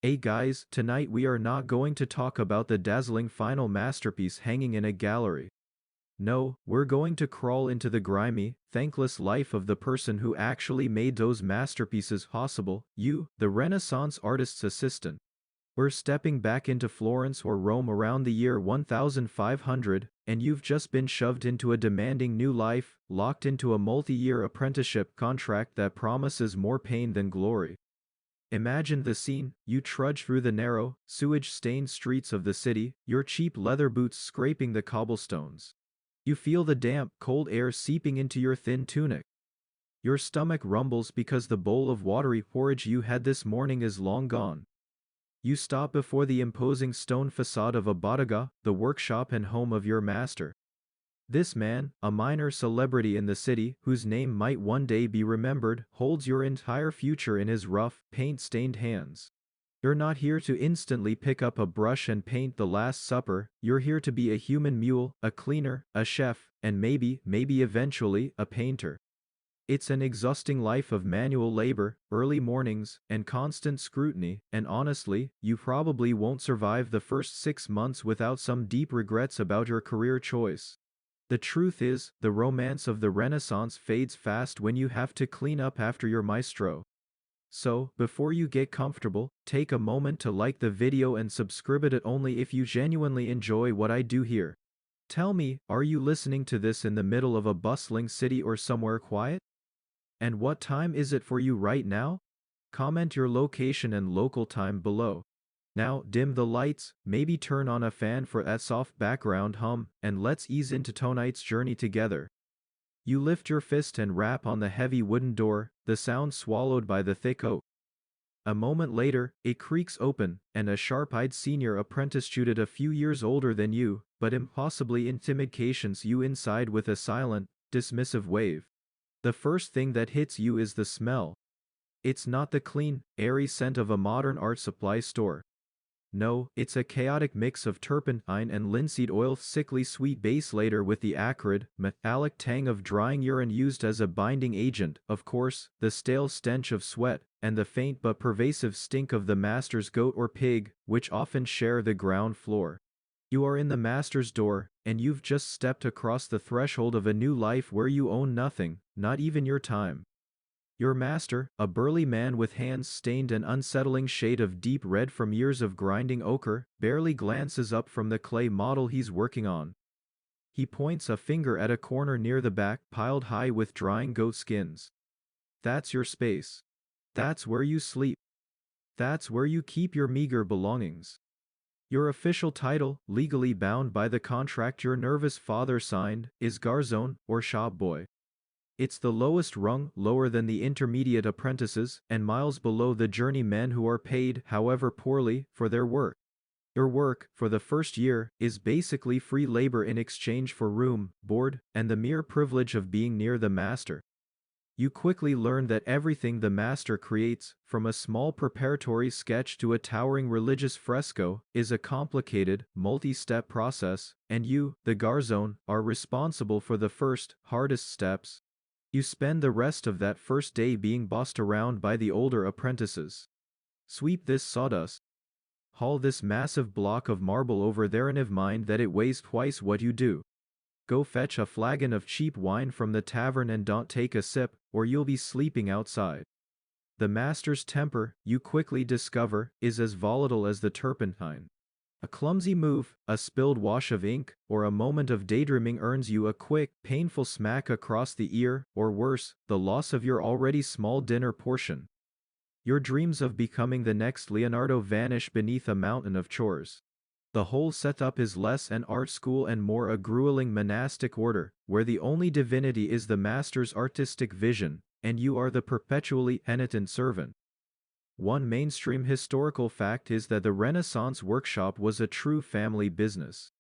Hey guys, tonight we are not going to talk about the dazzling final masterpiece hanging in a gallery. No, we're going to crawl into the grimy, thankless life of the person who actually made those masterpieces possible, you, the Renaissance artist's assistant. We're stepping back into Florence or Rome around the year 1500, and you've just been shoved into a demanding new life, locked into a multi-year apprenticeship contract that promises more pain than glory. Imagine the scene: you trudge through the narrow, sewage-stained streets of the city, your cheap leather boots scraping the cobblestones. You feel the damp, cold air seeping into your thin tunic. Your stomach rumbles because the bowl of watery porridge you had this morning is long gone. You stop before the imposing stone facade of a bottega, the workshop and home of your master. This man, a minor celebrity in the city, whose name might one day be remembered, holds your entire future in his rough, paint-stained hands. You're not here to instantly pick up a brush and paint the Last Supper. You're here to be a human mule, a cleaner, a chef, and maybe eventually, a painter. It's an exhausting life of manual labor, early mornings, and constant scrutiny, and honestly, you probably won't survive the first 6 months without some deep regrets about your career choice. The truth is, the romance of the Renaissance fades fast when you have to clean up after your maestro. So, before you get comfortable, take a moment to like the video and subscribe it only if you genuinely enjoy what I do here. Tell me, are you listening to this in the middle of a bustling city or somewhere quiet? And what time is it for you right now? Comment your location and local time below. Now, dim the lights, maybe turn on a fan for that soft background hum, and let's ease into tonight's journey together. You lift your fist and rap on the heavy wooden door, the sound swallowed by the thick oak. A moment later, it creaks open, and a sharp-eyed senior apprentice shooted a few years older than you, but impossibly intimidates you inside with a silent, dismissive wave. The first thing that hits you is the smell. It's not the clean, airy scent of a modern art supply store. No, it's a chaotic mix of turpentine and linseed oil, sickly sweet base later with the acrid, metallic tang of drying urine used as a binding agent, of course, the stale stench of sweat, and the faint but pervasive stink of the master's goat or pig, which often share the ground floor. You are in the master's door, and you've just stepped across the threshold of a new life where you own nothing, not even your time. Your master, a burly man with hands stained an unsettling shade of deep red from years of grinding ochre, barely glances up from the clay model he's working on. He points a finger at a corner near the back piled high with drying goat skins. That's your space. That's where you sleep. That's where you keep your meager belongings. Your official title, legally bound by the contract your nervous father signed, is garzon, or shop boy. It's the lowest rung, lower than the intermediate apprentices, and miles below the journeymen who are paid, however poorly, for their work. Your work, for the first year, is basically free labor in exchange for room, board, and the mere privilege of being near the master. You quickly learn that everything the master creates, from a small preparatory sketch to a towering religious fresco, is a complicated, multi-step process, and you, the garzon, are responsible for the first, hardest steps. You spend the rest of that first day being bossed around by the older apprentices. Sweep this sawdust. Haul this massive block of marble over there and mind that it weighs twice what you do. Go fetch a flagon of cheap wine from the tavern and don't take a sip, or you'll be sleeping outside. The master's temper, you quickly discover, is as volatile as the turpentine. A clumsy move, a spilled wash of ink, or a moment of daydreaming earns you a quick, painful smack across the ear, or worse, the loss of your already small dinner portion. Your dreams of becoming the next Leonardo vanish beneath a mountain of chores. The whole setup is less an art school and more a grueling monastic order, where the only divinity is the master's artistic vision, and you are the perpetually penitent servant. One mainstream historical fact is that the Renaissance workshop was a true family business.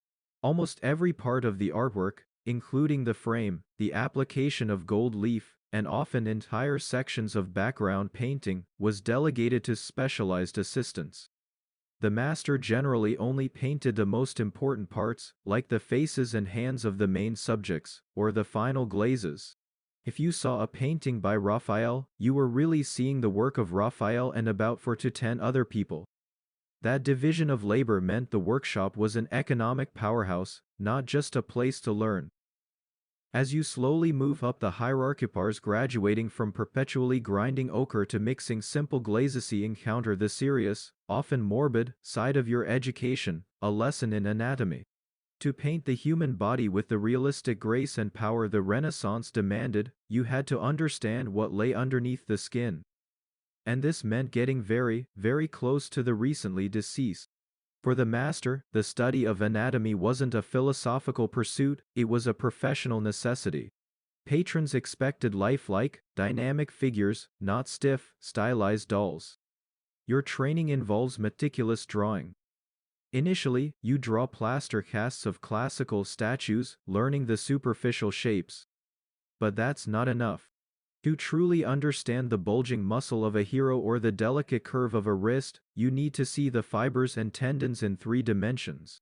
Almost every part of the artwork, including the frame, the application of gold leaf, and often entire sections of background painting, was delegated to specialized assistants. The master generally only painted the most important parts, like the faces and hands of the main subjects, or the final glazes. If you saw a painting by Raphael, you were really seeing the work of Raphael and about 4 to 10 other people. That division of labor meant the workshop was an economic powerhouse, not just a place to learn. As you slowly move up the hierarchy, graduating from perpetually grinding ochre to mixing simple glazes, you encounter the serious, often morbid, side of your education, a lesson in anatomy. To paint the human body with the realistic grace and power the Renaissance demanded, you had to understand what lay underneath the skin. And this meant getting very, very close to the recently deceased. For the master, the study of anatomy wasn't a philosophical pursuit, it was a professional necessity. Patrons expected lifelike, dynamic figures, not stiff, stylized dolls. Your training involves meticulous drawing. Initially, you draw plaster casts of classical statues, learning the superficial shapes. But that's not enough. To truly understand the bulging muscle of a hero or the delicate curve of a wrist, you need to see the fibers and tendons in 3 dimensions.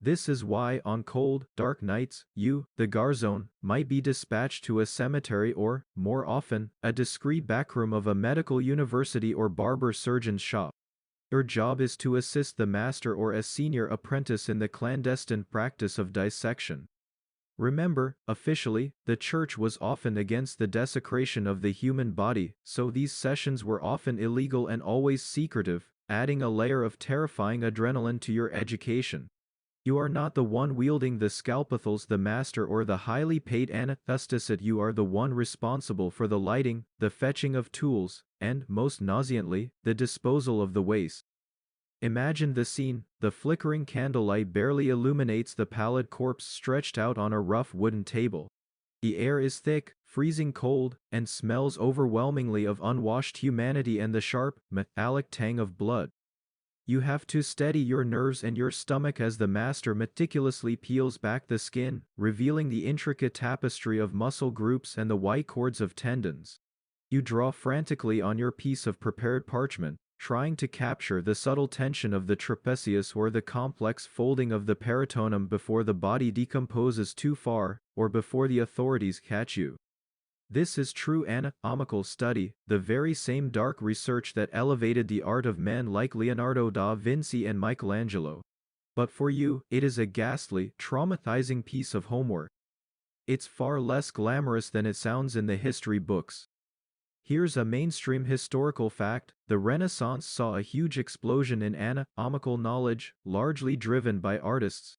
This is why, on cold, dark nights, you, the garzone, might be dispatched to a cemetery or, more often, a discreet backroom of a medical university or barber surgeon's shop. Your job is to assist the master or a senior apprentice in the clandestine practice of dissection. Remember, officially, the church was often against the desecration of the human body, so these sessions were often illegal and always secretive, adding a layer of terrifying adrenaline to your education. You are not the one wielding the scalpels, the master or the highly paid anesthetist. You are the one responsible for the lighting, the fetching of tools, and, most nauseantly, the disposal of the waste. Imagine the scene: the flickering candlelight barely illuminates the pallid corpse stretched out on a rough wooden table. The air is thick, freezing cold, and smells overwhelmingly of unwashed humanity and the sharp, metallic tang of blood. You have to steady your nerves and your stomach as the master meticulously peels back the skin, revealing the intricate tapestry of muscle groups and the white cords of tendons. You draw frantically on your piece of prepared parchment, trying to capture the subtle tension of the trapezius or the complex folding of the peritoneum before the body decomposes too far, or before the authorities catch you. This is true anatomical study, the very same dark research that elevated the art of men like Leonardo da Vinci and Michelangelo. But for you, it is a ghastly, traumatizing piece of homework. It's far less glamorous than it sounds in the history books. Here's a mainstream historical fact: the Renaissance saw a huge explosion in anatomical knowledge, largely driven by artists.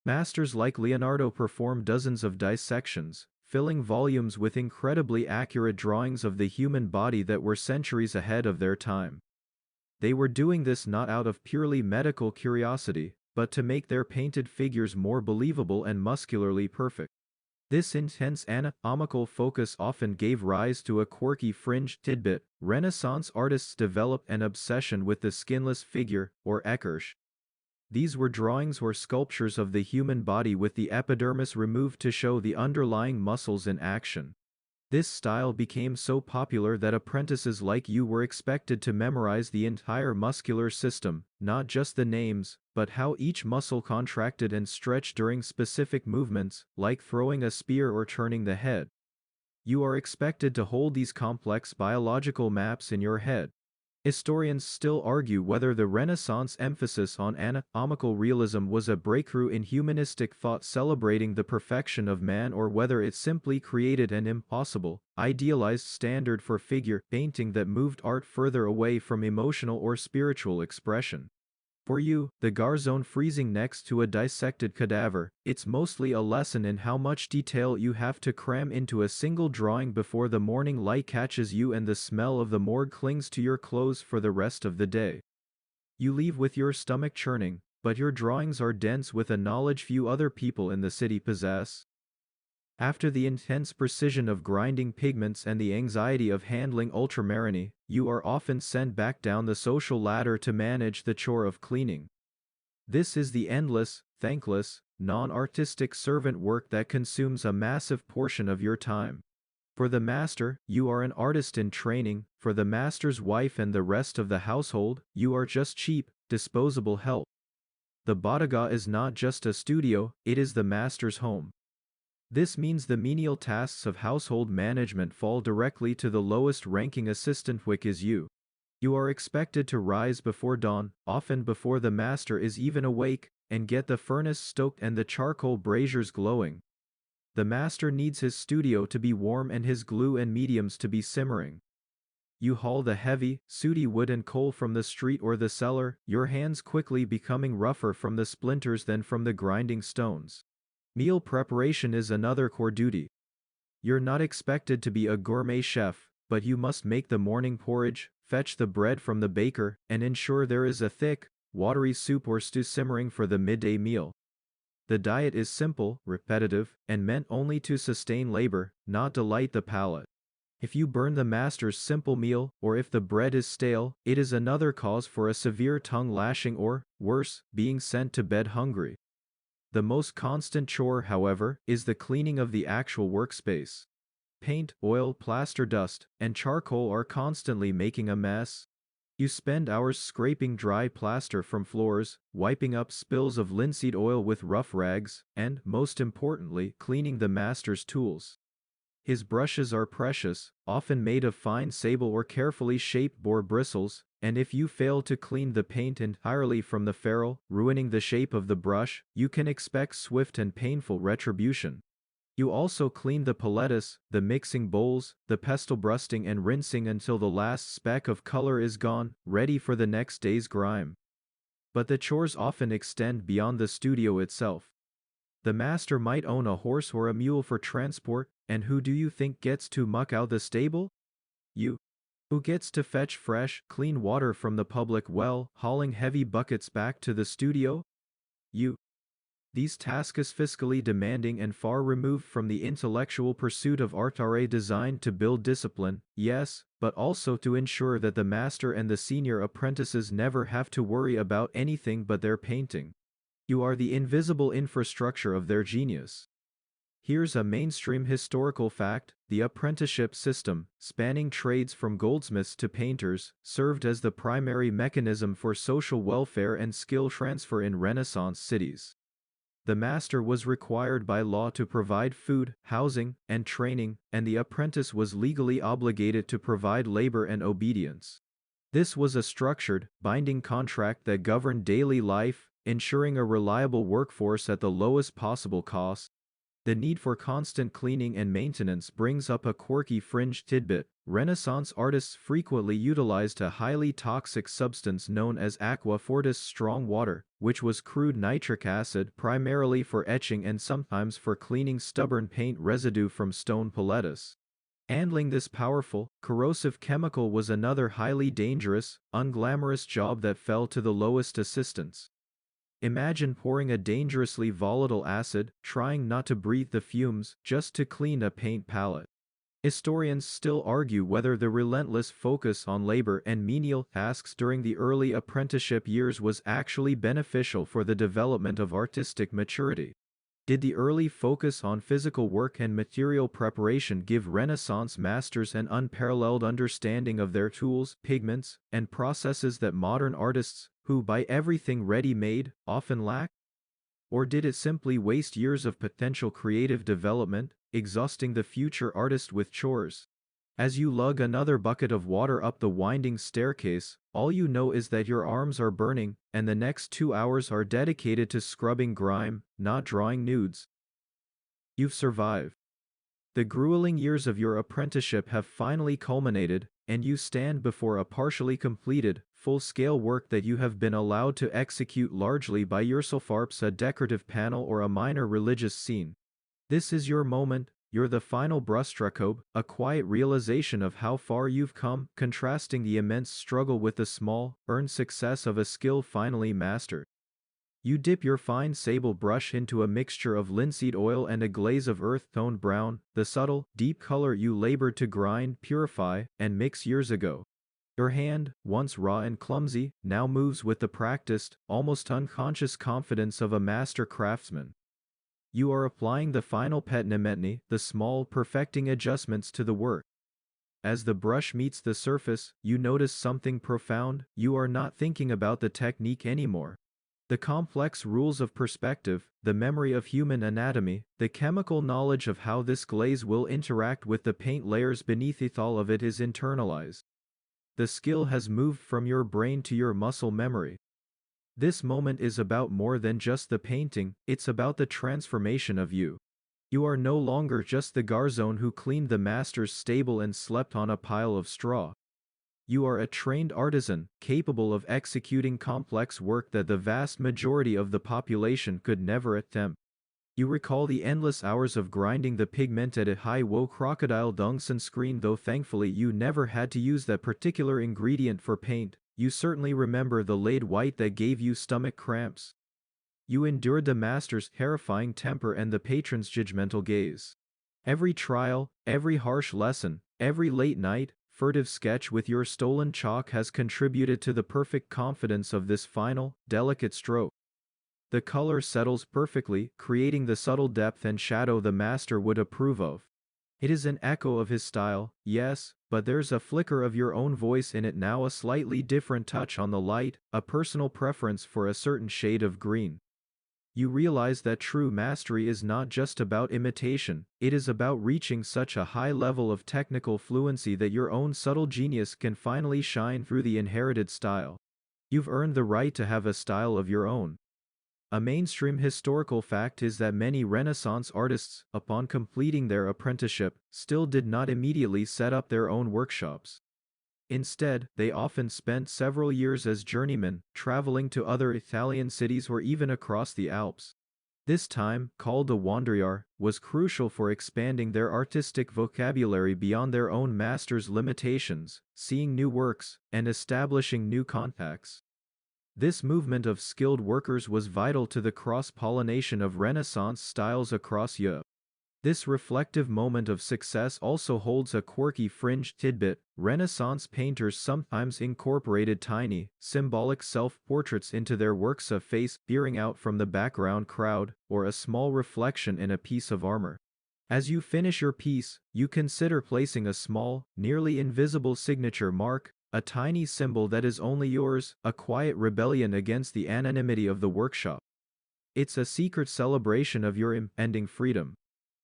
Masters like Leonardo performed dozens of dissections, filling volumes with incredibly accurate drawings of the human body that were centuries ahead of their time. They were doing this not out of purely medical curiosity, but to make their painted figures more believable and muscularly perfect. This intense anatomical focus often gave rise to a quirky fringe tidbit: Renaissance artists developed an obsession with the skinless figure, or ekirche. These were drawings or sculptures of the human body with the epidermis removed to show the underlying muscles in action. This style became so popular that apprentices like you were expected to memorize the entire muscular system, not just the names, but how each muscle contracted and stretched during specific movements, like throwing a spear or turning the head. You are expected to hold these complex biological maps in your head. Historians still argue whether the Renaissance emphasis on anatomical realism was a breakthrough in humanistic thought celebrating the perfection of man, or whether it simply created an impossible, idealized standard for figure painting that moved art further away from emotional or spiritual expression. For you, the garzone freezing next to a dissected cadaver, it's mostly a lesson in how much detail you have to cram into a single drawing before the morning light catches you and the smell of the morgue clings to your clothes for the rest of the day. You leave with your stomach churning, but your drawings are dense with a knowledge few other people in the city possess. After the intense precision of grinding pigments and the anxiety of handling ultramarine, you are often sent back down the social ladder to manage the chore of cleaning. This is the endless, thankless, non-artistic servant work that consumes a massive portion of your time. For the master, you are an artist in training; for the master's wife and the rest of the household, you are just cheap, disposable help. The bottega is not just a studio, it is the master's home. This means the menial tasks of household management fall directly to the lowest ranking assistant, which is you. You are expected to rise before dawn, often before the master is even awake, and get the furnace stoked and the charcoal braziers glowing. The master needs his studio to be warm and his glue and mediums to be simmering. You haul the heavy, sooty wood and coal from the street or the cellar, your hands quickly becoming rougher from the splinters than from the grinding stones. Meal preparation is another core duty. You're not expected to be a gourmet chef, but you must make the morning porridge, fetch the bread from the baker, and ensure there is a thick, watery soup or stew simmering for the midday meal. The diet is simple, repetitive, and meant only to sustain labor, not delight the palate. If you burn the master's simple meal, or if the bread is stale, it is another cause for a severe tongue lashing or, worse, being sent to bed hungry. The most constant chore, however, is the cleaning of the actual workspace. Paint, oil, plaster dust, and charcoal are constantly making a mess. You spend hours scraping dry plaster from floors, wiping up spills of linseed oil with rough rags, and, most importantly, cleaning the master's tools. His brushes are precious, often made of fine sable or carefully shaped boar bristles, and if you fail to clean the paint entirely from the ferrule, ruining the shape of the brush, you can expect swift and painful retribution. You also clean the palettes, the mixing bowls, the pestle brusting and rinsing until the last speck of color is gone, ready for the next day's grime. But the chores often extend beyond the studio itself. The master might own a horse or a mule for transport, and who do you think gets to muck out the stable? You. Who gets to fetch fresh, clean water from the public well, hauling heavy buckets back to the studio? You. These tasks fiscally demanding and far removed from the intellectual pursuit of art are designed to build discipline, yes, but also to ensure that the master and the senior apprentices never have to worry about anything but their painting. You are the invisible infrastructure of their genius. Here's a mainstream historical fact: the apprenticeship system, spanning trades from goldsmiths to painters, served as the primary mechanism for social welfare and skill transfer in Renaissance cities. The master was required by law to provide food, housing, and training, and the apprentice was legally obligated to provide labor and obedience. This was a structured, binding contract that governed daily life, ensuring a reliable workforce at the lowest possible cost. The need for constant cleaning and maintenance brings up a quirky fringe tidbit. Renaissance artists frequently utilized a highly toxic substance known as aqua fortis strong water, which was crude nitric acid primarily for etching and sometimes for cleaning stubborn paint residue from stone palettes. Handling this powerful, corrosive chemical was another highly dangerous, unglamorous job that fell to the lowest assistants. Imagine pouring a dangerously volatile acid, trying not to breathe the fumes, just to clean a paint palette. Historians still argue whether the relentless focus on labor and menial tasks during the early apprenticeship years was actually beneficial for the development of artistic maturity. Did the early focus on physical work and material preparation give Renaissance masters an unparalleled understanding of their tools, pigments, and processes that modern artists, who buy everything ready-made, often lack? Or did it simply waste years of potential creative development, exhausting the future artist with chores? As you lug another bucket of water up the winding staircase, all you know is that your arms are burning, and the next 2 hours are dedicated to scrubbing grime, not drawing nudes. You've survived. The grueling years of your apprenticeship have finally culminated, and you stand before a partially completed, full-scale work that you have been allowed to execute largely by yourself, a decorative panel or a minor religious scene. This is your moment. You're the final brushstroke, a quiet realization of how far you've come, contrasting the immense struggle with the small, earned success of a skill finally mastered. You dip your fine sable brush into a mixture of linseed oil and a glaze of earth-toned brown, the subtle, deep color you labored to grind, purify, and mix years ago. Your hand, once raw and clumsy, now moves with the practiced, almost unconscious confidence of a master craftsman. You are applying the final pigments, the small, perfecting adjustments to the work. As the brush meets the surface, you notice something profound. You are not thinking about the technique anymore. The complex rules of perspective, the memory of human anatomy, the chemical knowledge of how this glaze will interact with the paint layers beneath it, all of it is internalized. The skill has moved from your brain to your muscle memory. This moment is about more than just the painting, it's about the transformation of you. You are no longer just the garzone who cleaned the master's stable and slept on a pile of straw. You are a trained artisan, capable of executing complex work that the vast majority of the population could never attempt. You recall the endless hours of grinding the pigment at a high-woe crocodile dung sunscreen. Though thankfully you never had to use that particular ingredient for paint, you certainly remember the late white that gave you stomach cramps. You endured the master's terrifying temper and the patron's judgmental gaze. Every trial, every harsh lesson, every late night, furtive sketch with your stolen chalk has contributed to the perfect confidence of this final, delicate stroke. The color settles perfectly, creating the subtle depth and shadow the master would approve of. It is an echo of his style, yes, but there's a flicker of your own voice in it now, a slightly different touch on the light, a personal preference for a certain shade of green. You realize that true mastery is not just about imitation, it is about reaching such a high level of technical fluency that your own subtle genius can finally shine through the inherited style. You've earned the right to have a style of your own. A mainstream historical fact is that many Renaissance artists, upon completing their apprenticeship, still did not immediately set up their own workshops. Instead, they often spent several years as journeymen, traveling to other Italian cities or even across the Alps. This time, called the Wanderjahr, was crucial for expanding their artistic vocabulary beyond their own master's limitations, seeing new works, and establishing new contacts. This movement of skilled workers was vital to the cross-pollination of Renaissance styles across Europe. This reflective moment of success also holds a quirky fringe tidbit. Renaissance painters sometimes incorporated tiny, symbolic self-portraits into their works, a face peering out from the background crowd, or a small reflection in a piece of armor. As you finish your piece, you consider placing a small, nearly invisible signature mark, a tiny symbol that is only yours, a quiet rebellion against the anonymity of the workshop. It's a secret celebration of your impending freedom.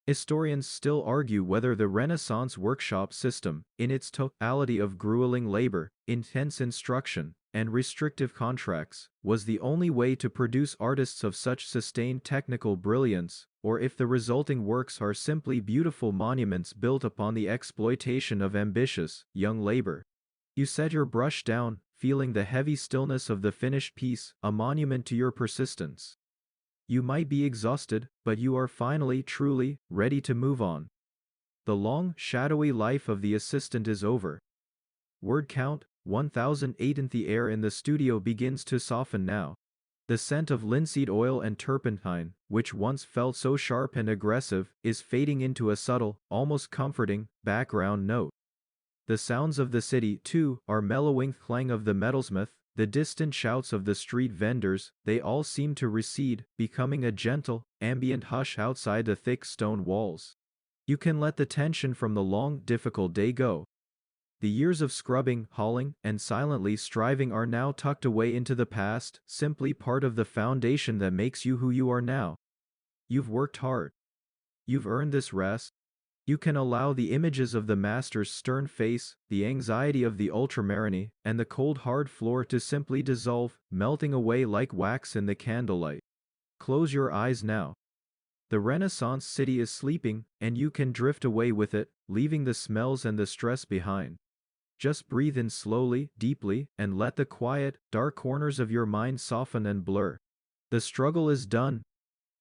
Historians still argue whether the Renaissance workshop system, in its totality of grueling labor, intense instruction, and restrictive contracts, was the only way to produce artists of such sustained technical brilliance, or if the resulting works are simply beautiful monuments built upon the exploitation of ambitious, young labor. You set your brush down, feeling the heavy stillness of the finished piece, a monument to your persistence. You might be exhausted, but you are finally, truly, ready to move on. The long, shadowy life of the assistant is over. Word count, 1008, and the air in the studio begins to soften now. The scent of linseed oil and turpentine, which once felt so sharp and aggressive, is fading into a subtle, almost comforting, background note. The sounds of the city, too, are mellowing. Clang of the metalsmith, the distant shouts of the street vendors, they all seem to recede, becoming a gentle, ambient hush outside the thick stone walls. You can let the tension from the long, difficult day go. The years of scrubbing, hauling, and silently striving are now tucked away into the past, simply part of the foundation that makes you who you are now. You've worked hard. You've earned this rest. You can allow the images of the master's stern face, the anxiety of the ultramarine, and the cold hard floor to simply dissolve, melting away like wax in the candlelight. Close your eyes now. The Renaissance city is sleeping, and you can drift away with it, leaving the smells and the stress behind. Just breathe in slowly, deeply, and let the quiet, dark corners of your mind soften and blur. The struggle is done.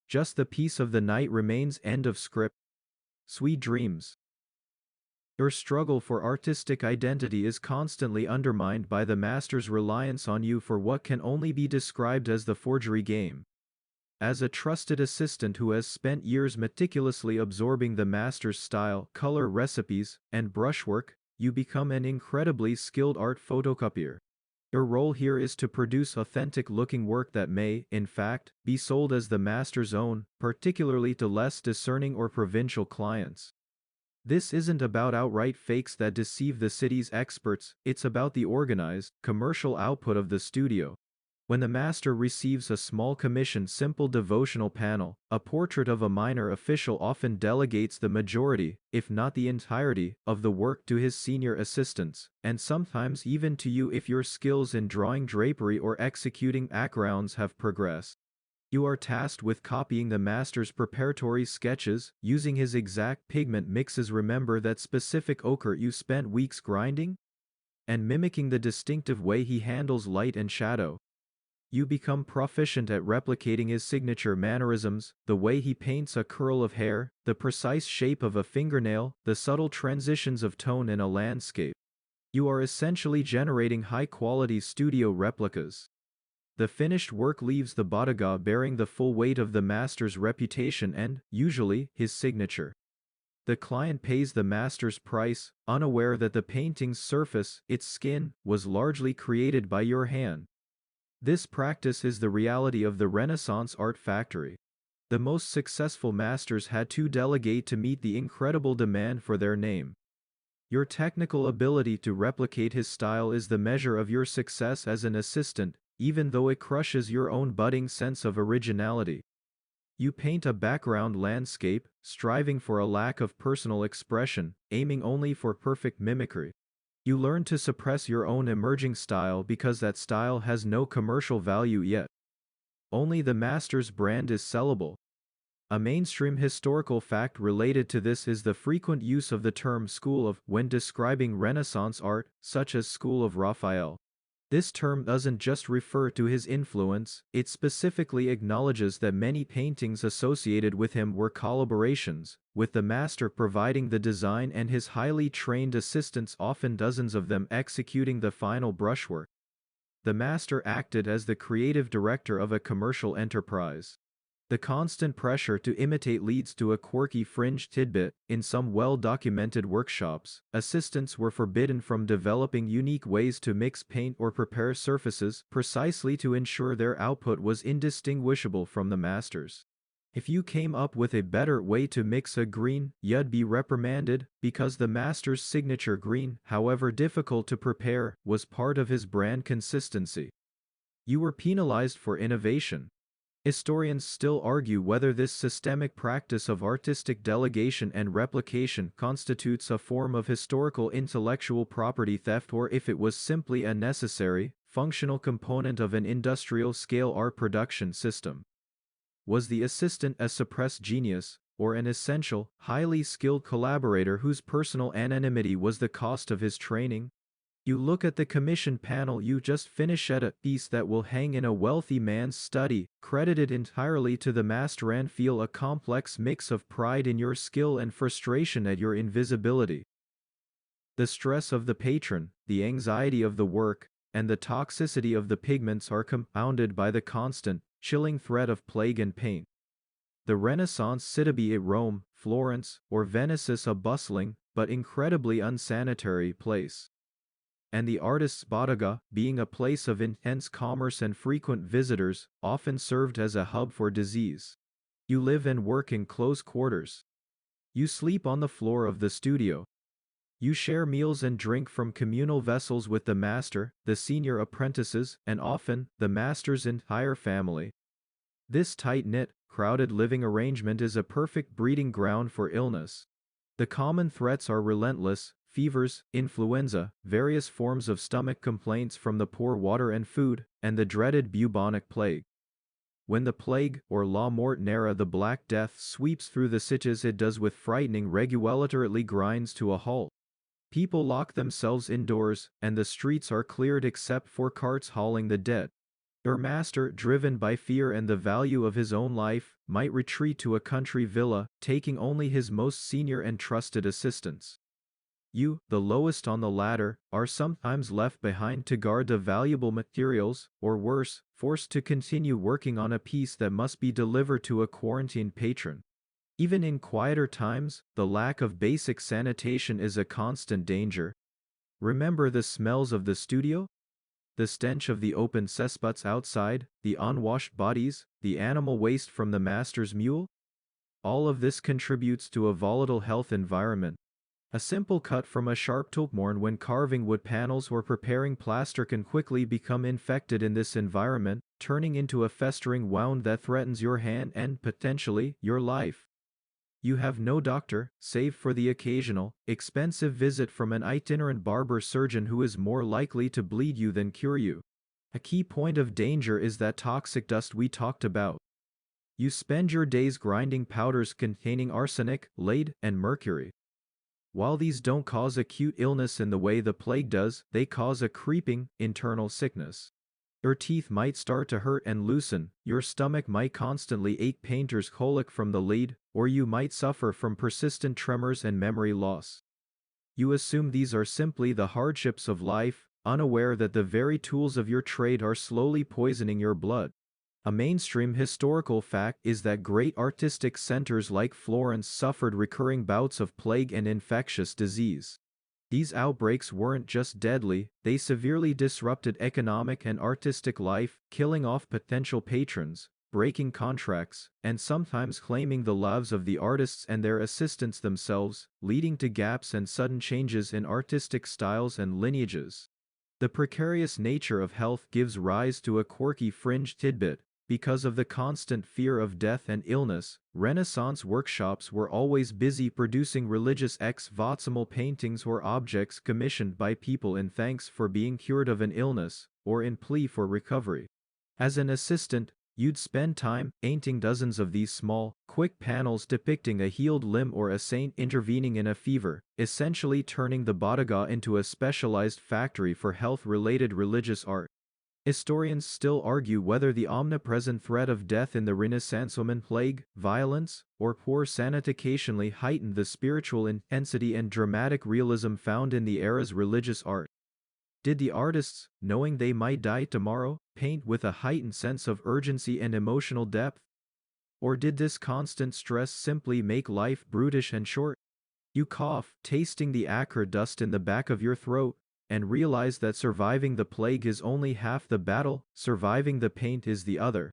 Just the peace of the night remains. End of script. Sweet dreams. Your struggle for artistic identity is constantly undermined by the master's reliance on you for what can only be described as the forgery game. As a trusted assistant who has spent years meticulously absorbing the master's style, color recipes, and brushwork, you become an incredibly skilled art photocopier. Your role here is to produce authentic-looking work that may, in fact, be sold as the master's own, particularly to less discerning or provincial clients. This isn't about outright fakes that deceive the city's experts, it's about the organized, commercial output of the studio. When the master receives a small commission simple devotional panel, a portrait of a minor official often delegates the majority, if not the entirety, of the work to his senior assistants, and sometimes even to you if your skills in drawing drapery or executing backgrounds have progressed. You are tasked with copying the master's preparatory sketches, using his exact pigment mixes. Remember that specific ochre you spent weeks grinding? And mimicking the distinctive way he handles light and shadow. You become proficient at replicating his signature mannerisms, the way he paints a curl of hair, the precise shape of a fingernail, the subtle transitions of tone in a landscape. You are essentially generating high-quality studio replicas. The finished work leaves the bodega bearing the full weight of the master's reputation and, usually, his signature. The client pays the master's price, unaware that the painting's surface, its skin, was largely created by your hand. This practice is the reality of the Renaissance art factory. The most successful masters had to delegate to meet the incredible demand for their name. Your technical ability to replicate his style is the measure of your success as an assistant, even though it crushes your own budding sense of originality. You paint a background landscape, striving for a lack of personal expression, aiming only for perfect mimicry. You learn to suppress your own emerging style because that style has no commercial value yet. Only the master's brand is sellable. A mainstream historical fact related to this is the frequent use of the term school of when describing Renaissance art, such as School of Raphael. This term doesn't just refer to his influence, it specifically acknowledges that many paintings associated with him were collaborations, with the master providing the design and his highly trained assistants, often dozens of them, executing the final brushwork. The master acted as the creative director of a commercial enterprise. The constant pressure to imitate leads to a quirky fringe tidbit. In some well-documented workshops, assistants were forbidden from developing unique ways to mix paint or prepare surfaces, precisely to ensure their output was indistinguishable from the master's. If you came up with a better way to mix a green, you'd be reprimanded, because the master's signature green, however difficult to prepare, was part of his brand consistency. You were penalized for innovation. Historians still argue whether this systemic practice of artistic delegation and replication constitutes a form of historical intellectual property theft or if it was simply a necessary, functional component of an industrial-scale art production system. Was the assistant a suppressed genius, or an essential, highly skilled collaborator whose personal anonymity was the cost of his training? You look at the commission panel you just finished at a piece that will hang in a wealthy man's study, credited entirely to the master, and feel a complex mix of pride in your skill and frustration at your invisibility. The stress of the patron, the anxiety of the work, and the toxicity of the pigments are compounded by the constant, chilling threat of plague and paint. The Renaissance city, at Rome, Florence, or Venice, is a bustling, but incredibly unsanitary place. And the artist's bodega, being a place of intense commerce and frequent visitors, often served as a hub for disease. You live and work in close quarters. You sleep on the floor of the studio. You share meals and drink from communal vessels with the master, the senior apprentices, and often, the master's entire family. This tight-knit, crowded living arrangement is a perfect breeding ground for illness. The common threats are relentless: fevers, influenza, various forms of stomach complaints from the poor water and food, and the dreaded bubonic plague. When the plague, or la mortnera, the Black Death, sweeps through the cities, it does with frightening regularity, grinds to a halt. People lock themselves indoors, and the streets are cleared except for carts hauling the dead. Your master, driven by fear and the value of his own life, might retreat to a country villa, taking only his most senior and trusted assistants. You, the lowest on the ladder, are sometimes left behind to guard the valuable materials, or worse, forced to continue working on a piece that must be delivered to a quarantined patron. Even in quieter times, the lack of basic sanitation is a constant danger. Remember the smells of the studio? The stench of the open cesspits outside, the unwashed bodies, the animal waste from the master's mule? All of this contributes to a volatile health environment. A simple cut from a sharp tool worn when carving wood panels or preparing plaster can quickly become infected in this environment, turning into a festering wound that threatens your hand and, potentially, your life. You have no doctor, save for the occasional, expensive visit from an itinerant barber surgeon who is more likely to bleed you than cure you. A key point of danger is that toxic dust we talked about. You spend your days grinding powders containing arsenic, lead, and mercury. While these don't cause acute illness in the way the plague does, they cause a creeping, internal sickness. Your teeth might start to hurt and loosen, your stomach might constantly ache painter's colic from the lead, or you might suffer from persistent tremors and memory loss. You assume these are simply the hardships of life, unaware that the very tools of your trade are slowly poisoning your blood. A mainstream historical fact is that great artistic centers like Florence suffered recurring bouts of plague and infectious disease. These outbreaks weren't just deadly, they severely disrupted economic and artistic life, killing off potential patrons, breaking contracts, and sometimes claiming the lives of the artists and their assistants themselves, leading to gaps and sudden changes in artistic styles and lineages. The precarious nature of health gives rise to a quirky fringe tidbit. Because of the constant fear of death and illness, Renaissance workshops were always busy producing religious ex-voximo paintings or objects commissioned by people in thanks for being cured of an illness, or in plea for recovery. As an assistant, you'd spend time painting dozens of these small, quick panels depicting a healed limb or a saint intervening in a fever, essentially turning the bottega into a specialized factory for health-related religious art. Historians still argue whether the omnipresent threat of death in the Renaissance plague, violence, or poor sanitation heightened the spiritual intensity and dramatic realism found in the era's religious art. Did the artists, knowing they might die tomorrow, paint with a heightened sense of urgency and emotional depth? Or did this constant stress simply make life brutish and short? You cough, tasting the acrid dust in the back of your throat, and realize that surviving the plague is only half the battle, surviving the paint is the other.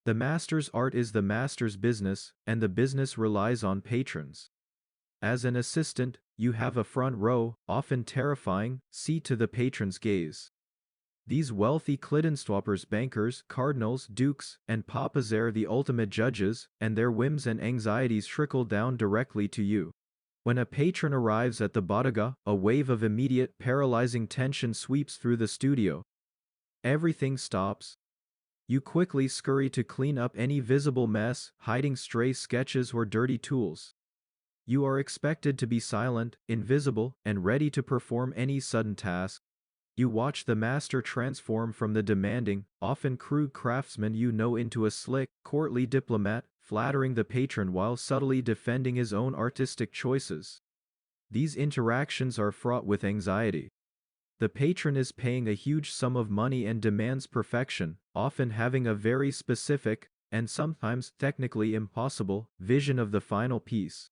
The master's art is the master's business, and the business relies on patrons. As an assistant, you have a front row, often terrifying, seat to the patron's gaze. These wealthy Klidenstoppers, bankers, cardinals, dukes, and papas are the ultimate judges, and their whims and anxieties trickle down directly to you. When a patron arrives at the bottega, a wave of immediate, paralyzing tension sweeps through the studio. Everything stops. You quickly scurry to clean up any visible mess, hiding stray sketches or dirty tools. You are expected to be silent, invisible, and ready to perform any sudden task. You watch the master transform from the demanding, often crude craftsman you know into a slick, courtly diplomat, flattering the patron while subtly defending his own artistic choices. These interactions are fraught with anxiety. The patron is paying a huge sum of money and demands perfection, often having a very specific, and sometimes technically impossible, vision of the final piece.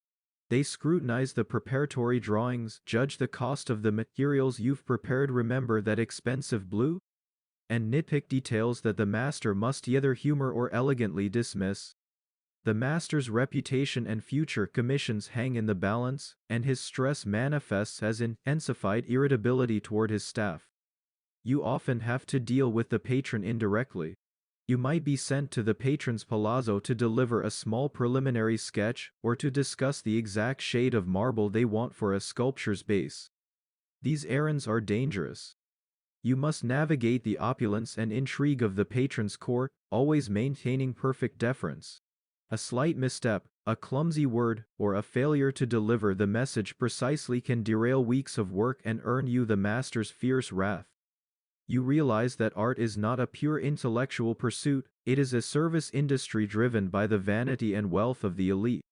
They scrutinize the preparatory drawings, judge the cost of the materials you've prepared, remember that expensive blue, and nitpick details that the master must either humor or elegantly dismiss. The master's reputation and future commissions hang in the balance, and his stress manifests as intensified irritability toward his staff. You often have to deal with the patron indirectly. You might be sent to the patron's palazzo to deliver a small preliminary sketch, or to discuss the exact shade of marble they want for a sculpture's base. These errands are dangerous. You must navigate the opulence and intrigue of the patron's court, always maintaining perfect deference. A slight misstep, a clumsy word, or a failure to deliver the message precisely can derail weeks of work and earn you the master's fierce wrath. You realize that art is not a pure intellectual pursuit, it is a service industry driven by the vanity and wealth of the elite.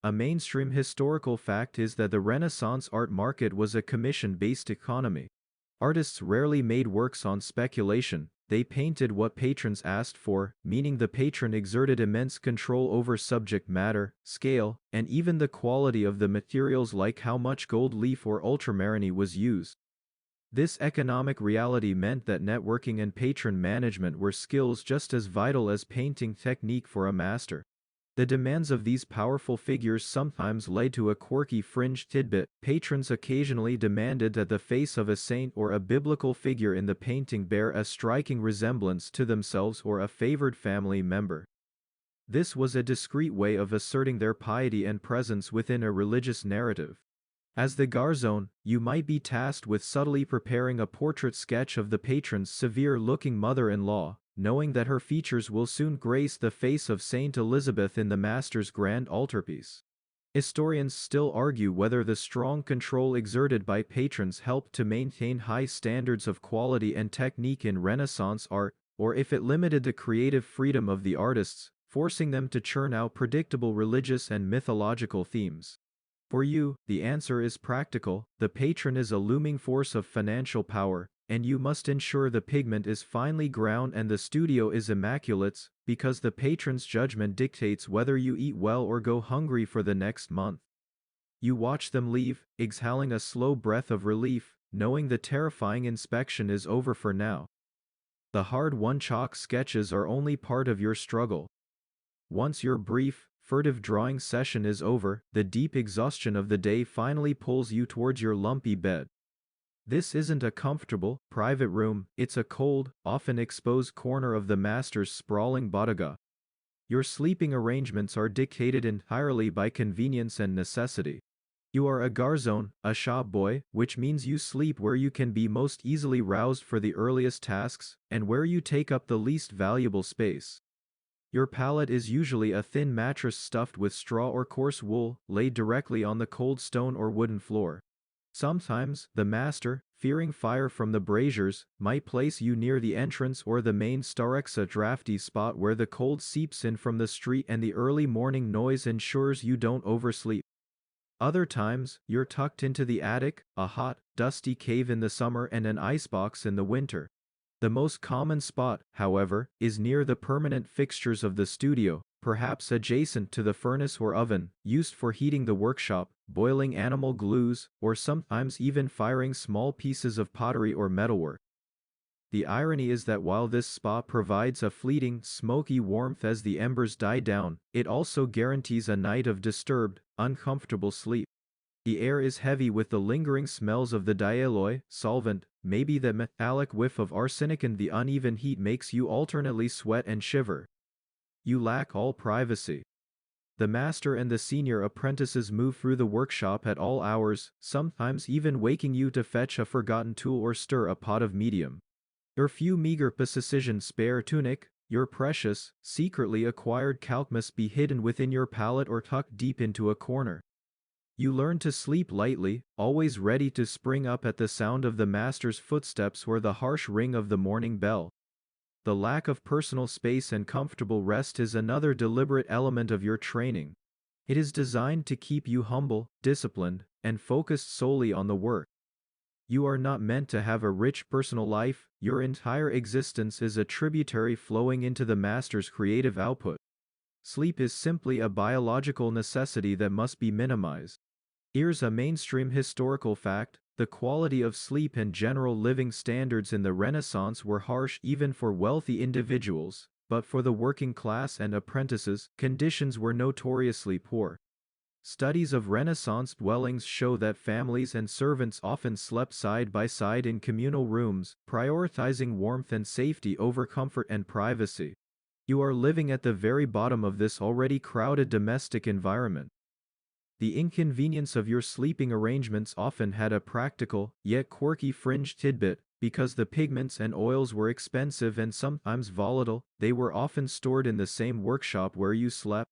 A mainstream historical fact is that the Renaissance art market was a commission-based economy. Artists rarely made works on speculation, they painted what patrons asked for, meaning the patron exerted immense control over subject matter, scale, and even the quality of the materials, like how much gold leaf or ultramarine was used. This economic reality meant that networking and patron management were skills just as vital as painting technique for a master. The demands of these powerful figures sometimes led to a quirky fringe tidbit. Patrons occasionally demanded that the face of a saint or a biblical figure in the painting bear a striking resemblance to themselves or a favored family member. This was a discreet way of asserting their piety and presence within a religious narrative. As the garzone, you might be tasked with subtly preparing a portrait sketch of the patron's severe-looking mother-in-law, knowing that her features will soon grace the face of Saint Elizabeth in the master's grand altarpiece. Historians still argue whether the strong control exerted by patrons helped to maintain high standards of quality and technique in Renaissance art, or if it limited the creative freedom of the artists, forcing them to churn out predictable religious and mythological themes. For you, the answer is practical. The patron is a looming force of financial power, and you must ensure the pigment is finely ground and the studio is immaculate, because the patron's judgment dictates whether you eat well or go hungry for the next month. You watch them leave, exhaling a slow breath of relief, knowing the terrifying inspection is over for now. The hard-won chalk sketches are only part of your struggle. Once your brief, furtive drawing session is over, the deep exhaustion of the day finally pulls you towards your lumpy bed. This isn't a comfortable, private room, it's a cold, often exposed corner of the master's sprawling bodega. Your sleeping arrangements are dictated entirely by convenience and necessity. You are a garzone, a shop boy, which means you sleep where you can be most easily roused for the earliest tasks, and where you take up the least valuable space. Your pallet is usually a thin mattress stuffed with straw or coarse wool, laid directly on the cold stone or wooden floor. Sometimes, the master, fearing fire from the braziers, might place you near the entrance or the main staircase, a drafty spot where the cold seeps in from the street and the early morning noise ensures you don't oversleep. Other times, you're tucked into the attic, a hot, dusty cave in the summer and an icebox in the winter. The most common spot, however, is near the permanent fixtures of the studio, perhaps adjacent to the furnace or oven, used for heating the workshop, boiling animal glues, or sometimes even firing small pieces of pottery or metalwork. The irony is that while this spot provides a fleeting, smoky warmth as the embers die down, it also guarantees a night of disturbed, uncomfortable sleep. The air is heavy with the lingering smells of the dialloy, solvent, maybe the metallic whiff of arsenic, and the uneven heat makes you alternately sweat and shiver. You lack all privacy. The master and the senior apprentices move through the workshop at all hours, sometimes even waking you to fetch a forgotten tool or stir a pot of medium. Your few meager precision spare tunic, your precious, secretly acquired calque must be hidden within your pallet or tucked deep into a corner. You learn to sleep lightly, always ready to spring up at the sound of the master's footsteps or the harsh ring of the morning bell. The lack of personal space and comfortable rest is another deliberate element of your training. It is designed to keep you humble, disciplined, and focused solely on the work. You are not meant to have a rich personal life, your entire existence is a tributary flowing into the master's creative output. Sleep is simply a biological necessity that must be minimized. Here's a mainstream historical fact: the quality of sleep and general living standards in the Renaissance were harsh even for wealthy individuals, but for the working class and apprentices, conditions were notoriously poor. Studies of Renaissance dwellings show that families and servants often slept side by side in communal rooms, prioritizing warmth and safety over comfort and privacy. You are living at the very bottom of this already crowded domestic environment. The inconvenience of your sleeping arrangements often had a practical, yet quirky fringe tidbit. Because the pigments and oils were expensive and sometimes volatile, they were often stored in the same workshop where you slept.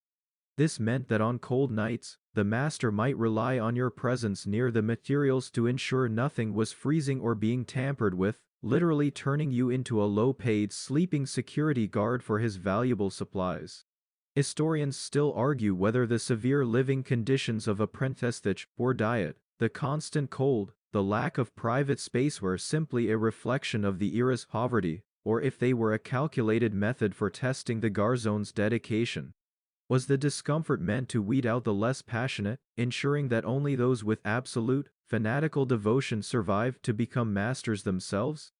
This meant that on cold nights, the master might rely on your presence near the materials to ensure nothing was freezing or being tampered with, literally turning you into a low-paid sleeping security guard for his valuable supplies. Historians still argue whether the severe living conditions of apprenticeship, poor diet, the constant cold, the lack of private space were simply a reflection of the era's poverty, or if they were a calculated method for testing the garzone's dedication. Was the discomfort meant to weed out the less passionate, ensuring that only those with absolute, fanatical devotion survived to become masters themselves?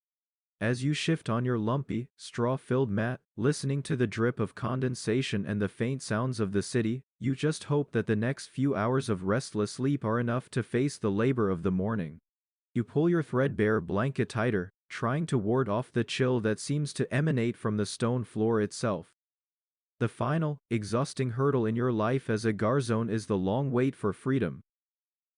As you shift on your lumpy, straw-filled mat, listening to the drip of condensation and the faint sounds of the city, you just hope that the next few hours of restless sleep are enough to face the labor of the morning. You pull your threadbare blanket tighter, trying to ward off the chill that seems to emanate from the stone floor itself. The final, exhausting hurdle in your life as a garzone is the long wait for freedom.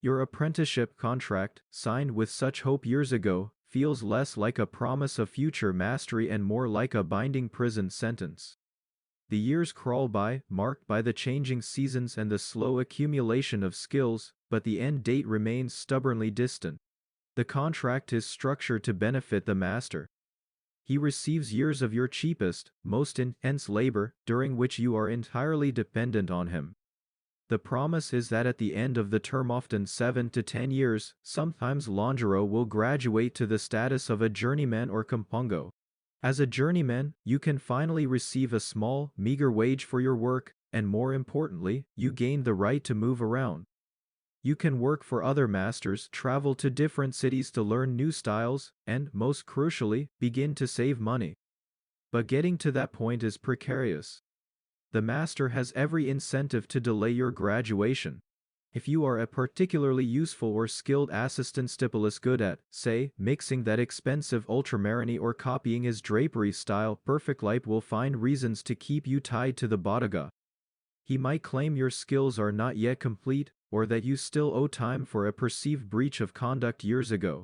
Your apprenticeship contract, signed with such hope years ago, feels less like a promise of future mastery and more like a binding prison sentence. The years crawl by, marked by the changing seasons and the slow accumulation of skills, but the end date remains stubbornly distant. The contract is structured to benefit the master. He receives years of your cheapest, most intense labor, during which you are entirely dependent on him. The promise is that at the end of the term, often 7 to 10 years, sometimes Longero will graduate to the status of a journeyman or compungo. As a journeyman, you can finally receive a small, meager wage for your work, and more importantly, you gain the right to move around. You can work for other masters, travel to different cities to learn new styles, and, most crucially, begin to save money. But getting to that point is precarious. The master has every incentive to delay your graduation. If you are a particularly useful or skilled assistant stipulus good at, say, mixing that expensive ultramarine or copying his drapery style perfect light, will find reasons to keep you tied to the bodega. He might claim your skills are not yet complete, or that you still owe time for a perceived breach of conduct years ago.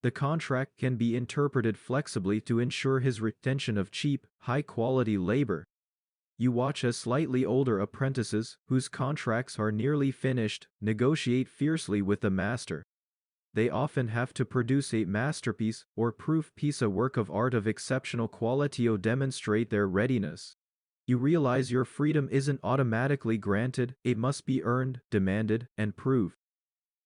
The contract can be interpreted flexibly to ensure his retention of cheap, high-quality labor. You watch as slightly older apprentices, whose contracts are nearly finished, negotiate fiercely with the master. They often have to produce a masterpiece or proof piece, a work of art of exceptional quality, to demonstrate their readiness. You realize your freedom isn't automatically granted, it must be earned, demanded, and proved.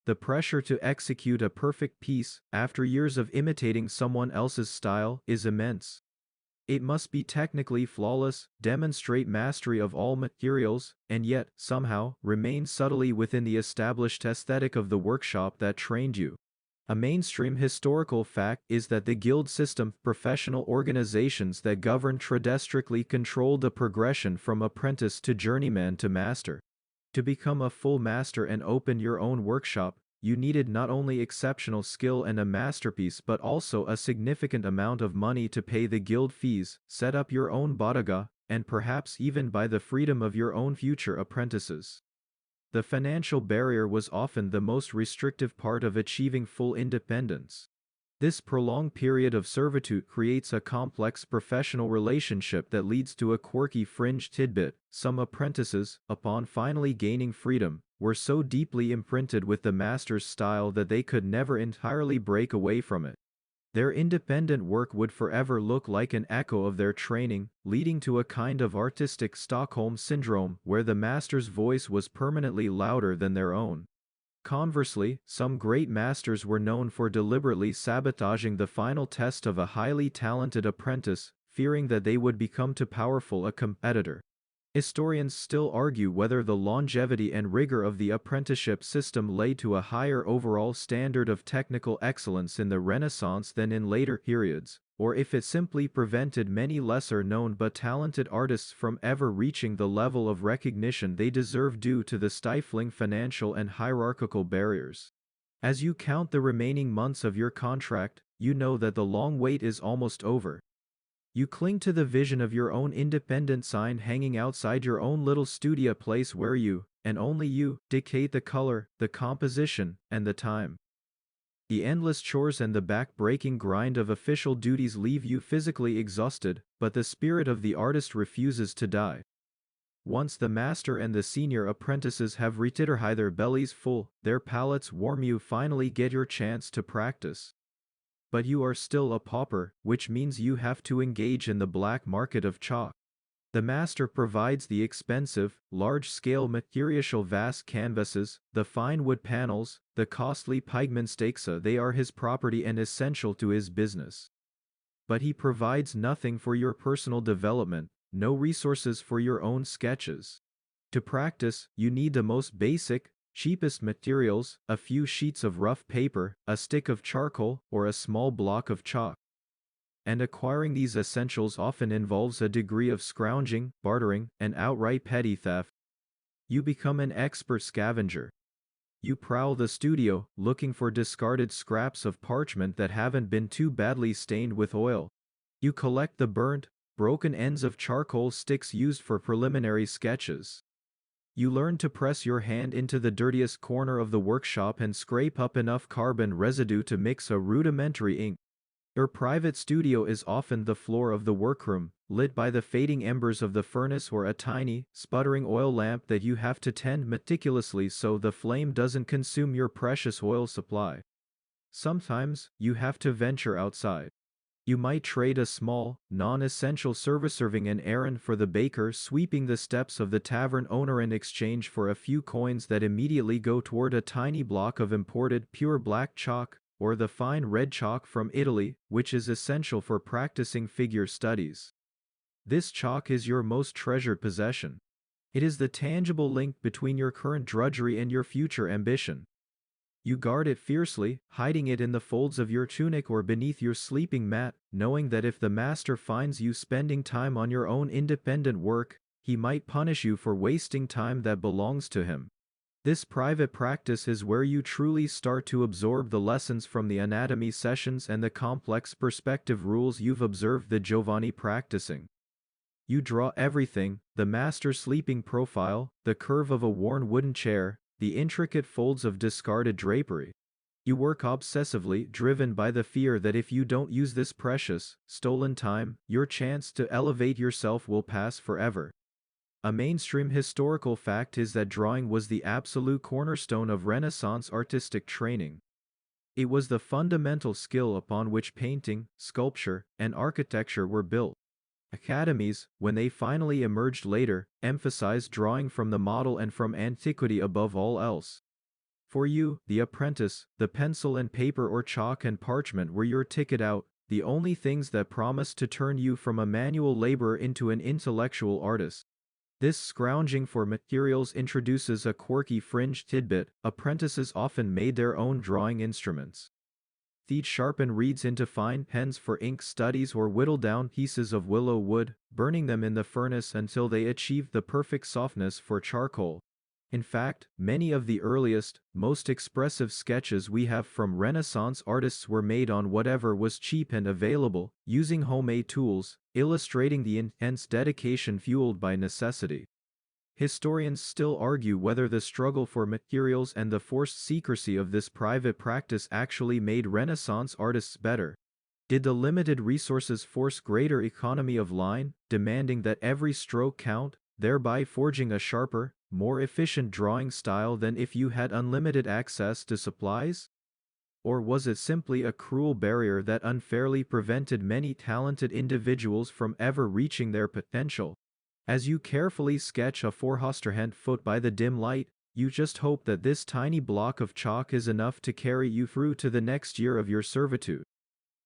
The pressure to execute a perfect piece, after years of imitating someone else's style, is immense. It must be technically flawless, demonstrate mastery of all materials, and yet, somehow, remain subtly within the established aesthetic of the workshop that trained you. A mainstream historical fact is that the guild system, professional organizations that govern trade, strictly controlled the progression from apprentice to journeyman to master. To become a full master and open your own workshop, you needed not only exceptional skill and a masterpiece but also a significant amount of money to pay the guild fees, set up your own bodega, and perhaps even buy the freedom of your own future apprentices. The financial barrier was often the most restrictive part of achieving full independence. This prolonged period of servitude creates a complex professional relationship that leads to a quirky fringe tidbit. Some apprentices, upon finally gaining freedom, were so deeply imprinted with the master's style that they could never entirely break away from it. Their independent work would forever look like an echo of their training, leading to a kind of artistic Stockholm syndrome where the master's voice was permanently louder than their own. Conversely, some great masters were known for deliberately sabotaging the final test of a highly talented apprentice, fearing that they would become too powerful a competitor. Historians still argue whether the longevity and rigor of the apprenticeship system led to a higher overall standard of technical excellence in the Renaissance than in later periods, or if it simply prevented many lesser-known but talented artists from ever reaching the level of recognition they deserve due to the stifling financial and hierarchical barriers. As you count the remaining months of your contract, you know that the long wait is almost over. You cling to the vision of your own independent sign hanging outside your own little studio place where you, and only you, dictate the color, the composition, and the time. The endless chores and the back-breaking grind of official duties leave you physically exhausted, but the spirit of the artist refuses to die. Once the master and the senior apprentices have retired their bellies full, their palates warm, you finally get your chance to practice. But you are still a pauper, which means you have to engage in the black market of chalk. The master provides the expensive, large-scale material vast canvases, the fine wood panels, the costly pigments. They are his property and essential to his business. But he provides nothing for your personal development, no resources for your own sketches. To practice, you need the most basic, cheapest materials, a few sheets of rough paper, a stick of charcoal, or a small block of chalk. and acquiring these essentials often involves a degree of scrounging, bartering, and outright petty theft. You become an expert scavenger. You prowl the studio, looking for discarded scraps of parchment that haven't been too badly stained with oil. You collect the burnt, broken ends of charcoal sticks used for preliminary sketches. You learn to press your hand into the dirtiest corner of the workshop and scrape up enough carbon residue to mix a rudimentary ink. Your private studio is often the floor of the workroom, lit by the fading embers of the furnace or a tiny, sputtering oil lamp that you have to tend meticulously so the flame doesn't consume your precious oil supply. Sometimes, you have to venture outside. You might trade a small, non-essential service serving an errand for the baker sweeping the steps of the tavern owner in exchange for a few coins that immediately go toward a tiny block of imported pure black chalk, or the fine red chalk from Italy, which is essential for practicing figure studies. This chalk is your most treasured possession. It is the tangible link between your current drudgery and your future ambition. You guard it fiercely, hiding it in the folds of your tunic or beneath your sleeping mat, knowing that if the master finds you spending time on your own independent work, he might punish you for wasting time that belongs to him. This private practice is where you truly start to absorb the lessons from the anatomy sessions and the complex perspective rules you've observed the Giovanni practicing. You draw everything: the master's sleeping profile, the curve of a worn wooden chair, the intricate folds of discarded drapery. You work obsessively, driven by the fear that if you don't use this precious, stolen time, your chance to elevate yourself will pass forever. A mainstream historical fact is that drawing was the absolute cornerstone of Renaissance artistic training. It was the fundamental skill upon which painting, sculpture, and architecture were built. Academies, when they finally emerged later, emphasized drawing from the model and from antiquity above all else. For you, the apprentice, the pencil and paper or chalk and parchment were your ticket out, the only things that promised to turn you from a manual laborer into an intellectual artist. This scrounging for materials introduces a quirky fringe tidbit: apprentices often made their own drawing instruments. They'd sharpen reeds into fine pens for ink studies or whittle down pieces of willow wood, burning them in the furnace until they achieved the perfect softness for charcoal. In fact, many of the earliest, most expressive sketches we have from Renaissance artists were made on whatever was cheap and available, using homemade tools, illustrating the intense dedication fueled by necessity. Historians still argue whether the struggle for materials and the forced secrecy of this private practice actually made Renaissance artists better. Did the limited resources force greater economy of line, demanding that every stroke count, thereby forging a sharper, more efficient drawing style than if you had unlimited access to supplies? Or was it simply a cruel barrier that unfairly prevented many talented individuals from ever reaching their potential? As you carefully sketch a 400 foot by the dim light, you just hope that this tiny block of chalk is enough to carry you through to the next year of your servitude.